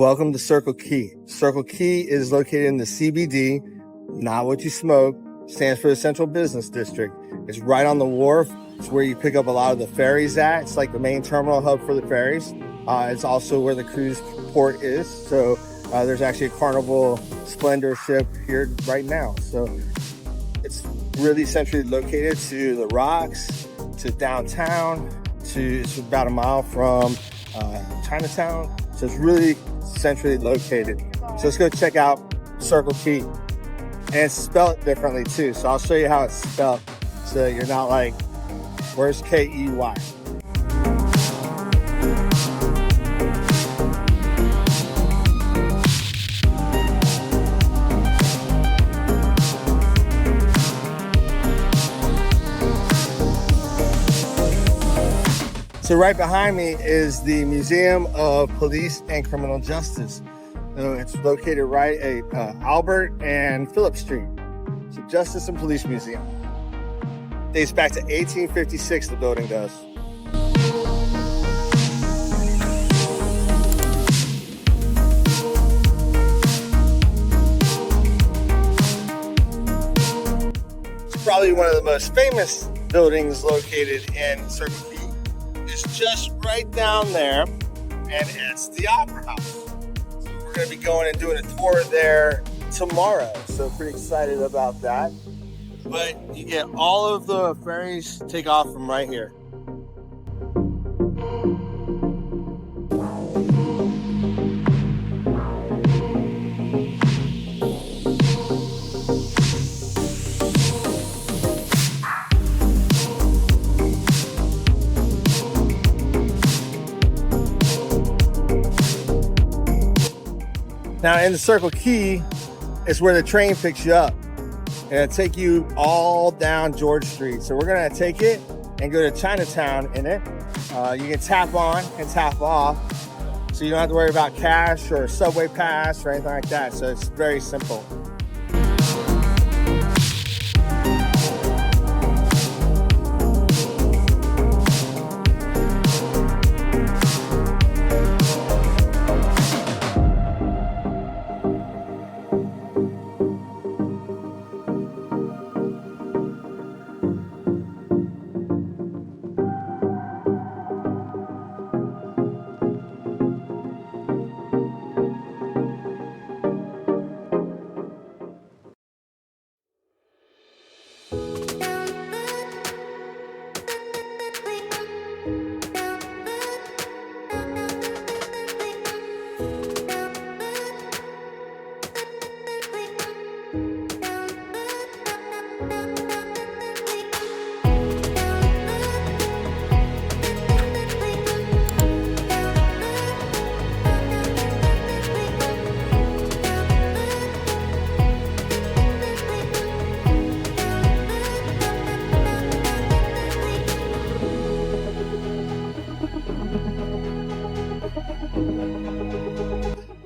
Welcome to Circle Quay. Circle Quay is located in the CBD, not what you smoke, stands for the Central Business District. It's right on the wharf. It's where you pick up a lot of the ferries at. It's like the main terminal hub for the ferries. It's also where the cruise port is. So there's actually a Carnival Splendor ship here right now. So it's really centrally located to the rocks, to downtown, it's about a mile from Chinatown. So it's really centrally located. So let's go check out Circle Quay. And it's spelled differently too. So I'll show you how it's spelled. So you're not like, where's K-E-Y? So right behind me is the Museum of Police and Criminal Justice. So it's located right at Albert and Phillip Street. So Justice and Police Museum. Dates back to 1856, the building does. It's probably one of the most famous buildings located in Circle Quay. It's just right down there, and it's the Opera House. So we're going to be going and doing a tour there tomorrow. So pretty excited about that. But you get all of the ferries take off from right here. Now in the Circle Quay is where the train picks you up. And it'll take you all down George Street. So we're gonna take it and go to Chinatown in it. You can tap on and tap off. So you don't have to worry about cash or subway pass or anything like that. So it's very simple.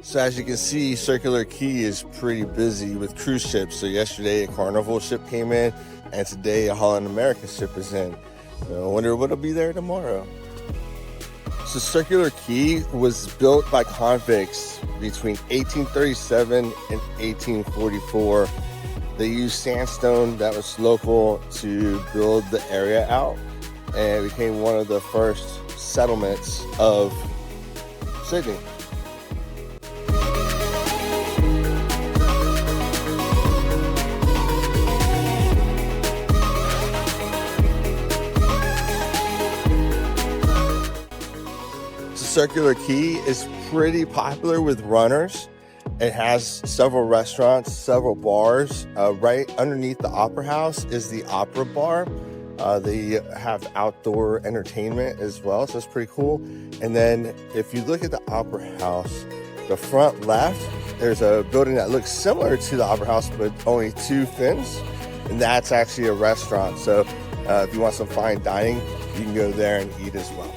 So as you can see, Circular Quay is pretty busy with cruise ships. So yesterday a Carnival ship came in, and today a Holland America ship is in. So I wonder what'll be there tomorrow. So Circular Quay was built by convicts between 1837 and 1844. They used sandstone that was local to build the area out, and it became one of the first settlements of Sydney. Circular Quay is pretty popular with runners. It has several restaurants, several bars. Right underneath the Opera House is the Opera Bar. They have outdoor entertainment as well, so it's pretty cool. And then if you look at the Opera House, the front left, there's a building that looks similar to the Opera House, but only two fins, and that's actually a restaurant. So if you want some fine dining, you can go there and eat as well.